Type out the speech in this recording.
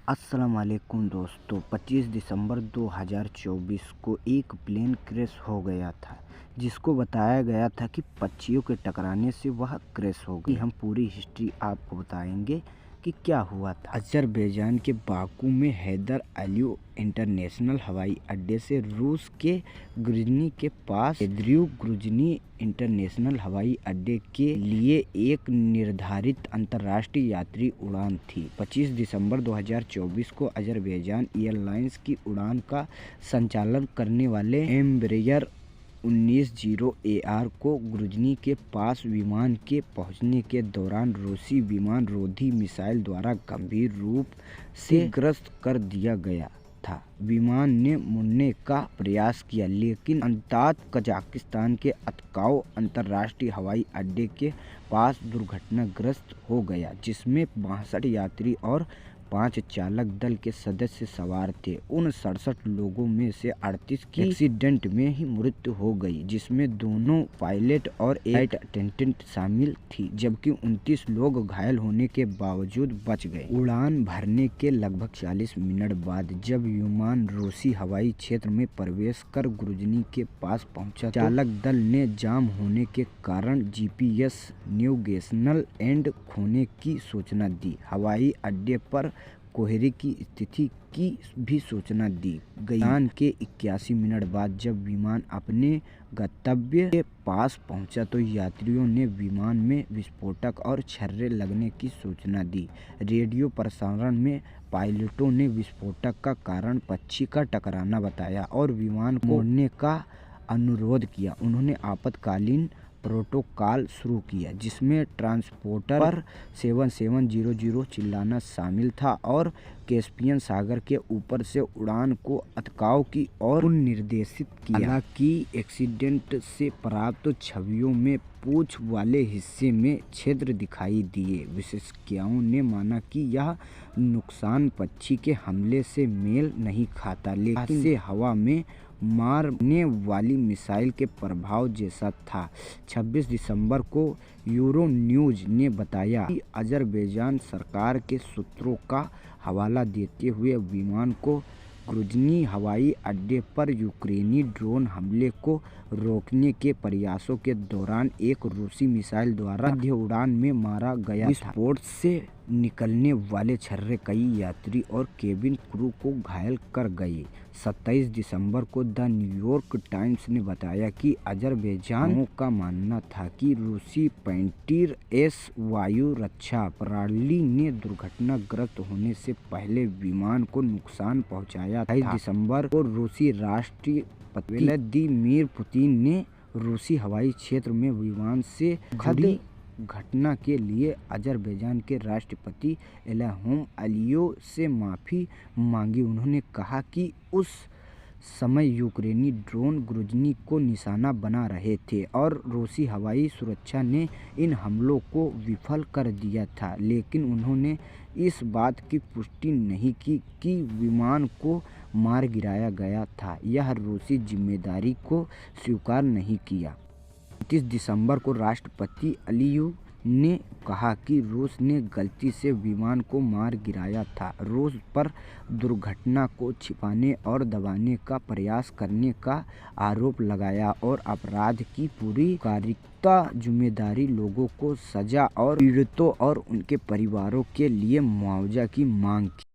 अस्सलाम वालेकुम दोस्तों। 25 दिसंबर 2024 को एक प्लेन क्रैश हो गया था, जिसको बताया गया था कि पक्षियों के टकराने से वह क्रैश हो गया। हम पूरी हिस्ट्री आपको बताएंगे कि क्या हुआ था। अज़रबैजान के बाकू में हैदर अलीव इंटरनेशनल हवाई अड्डे से रूस के ग्रुजनी के पास एंड्रयू ग्रुजनी इंटरनेशनल हवाई अड्डे के लिए एक निर्धारित अंतर्राष्ट्रीय यात्री उड़ान थी। 25 दिसंबर 2024 को अज़रबैजान एयरलाइंस की उड़ान का संचालन करने वाले एम्ब्रेयर 19-0AR को ग्रुजनी के पास विमान के पहुंचने के दौरान रूसी विमान रोधी मिसाइल द्वारा गंभीर रूप से ग्रस्त कर दिया गया था। विमान ने मुड़ने का प्रयास किया, लेकिन अंततः कजाकिस्तान के अतकाउ अंतर्राष्ट्रीय हवाई अड्डे के पास दुर्घटनाग्रस्त हो गया, जिसमें 62 यात्री और 5 चालक दल के सदस्य सवार थे। उन 67 लोगों में से 38 की एक्सीडेंट में ही मृत्यु हो गई, जिसमें दोनों पायलट और एक फ्लाइट अटेंडेंट शामिल थी, जबकि 29 लोग घायल होने के बावजूद बच गए। उड़ान भरने के लगभग 40 मिनट बाद जब विमान रूसी हवाई क्षेत्र में प्रवेश कर ग्रुजनी के पास पहुंचा, चालक दल ने जाम होने के कारण GPS नेविगेशनल एंड खोने की सूचना दी। हवाई अड्डे पर कोहरे की स्थिति की भी सूचना दी गई। उड़ान के 81 मिनट बाद जब विमान अपने गंतव्य के पास पहुंचा तो यात्रियों ने विमान में विस्फोटक और छर्रे लगने की सूचना दी। रेडियो प्रसारण में पायलटों ने विस्फोटक का कारण पक्षी का टकराना बताया और विमान को मोड़ने का अनुरोध किया। उन्होंने आपातकालीन प्रोटोकॉल शुरू किया, जिसमें ट्रांसपोर्टर पर 7700 चिल्लाना शामिल था और कैस्पियन सागर के ऊपर से उड़ान को अतकाउ की ओर निर्देशित किया। हालांकि एक्सीडेंट से प्राप्त छवियों में पूंछ वाले हिस्से में छिद्र दिखाई दिए। विशेषज्ञों ने माना कि यह नुकसान पक्षी के हमले से मेल नहीं खाता, लेकिन से हवा में मारने वाली मिसाइल के प्रभाव जैसा था। 26 दिसंबर को यूरोन्यूज ने बताया कि अज़रबैजान सरकार के सूत्रों का हवाला देते हुए विमान को ग्रुजनी हवाई अड्डे पर यूक्रेनी ड्रोन हमले को रोकने के प्रयासों के दौरान एक रूसी मिसाइल द्वारा मध्य उड़ान में मारा गया था। विस्फोट से निकलने वाले छर्रे कई यात्री और केबिन क्रू को घायल कर गए। 27 दिसंबर को द न्यूयॉर्क टाइम्स ने बताया कि अज़रबैजान का मानना था कि रूसी पैंटीर-एस वायु रक्षा प्रणाली ने दुर्घटनाग्रस्त होने से पहले विमान को नुकसान पहुंचाया था। 28 दिसंबर को रूसी राष्ट्रपति व्लादिमीर पुतिन ने रूसी हवाई क्षेत्र में विमान से जुड़ी घटना के लिए अज़रबैजान के राष्ट्रपति इल्हाम अलीयव से माफ़ी मांगी। उन्होंने कहा कि उस समय यूक्रेनी ड्रोन ग्रुजनी को निशाना बना रहे थे और रूसी हवाई सुरक्षा ने इन हमलों को विफल कर दिया था, लेकिन उन्होंने इस बात की पुष्टि नहीं की कि विमान को मार गिराया गया था। यह रूसी जिम्मेदारी को स्वीकार नहीं किया। 29 दिसंबर को राष्ट्रपति अलीयव ने कहा कि रूस ने गलती से विमान को मार गिराया था। रूस पर दुर्घटना को छिपाने और दबाने का प्रयास करने का आरोप लगाया और अपराध की पूरी कारिता जिम्मेदारी लोगों को सजा और पीड़ितों और उनके परिवारों के लिए मुआवजा की मांग की।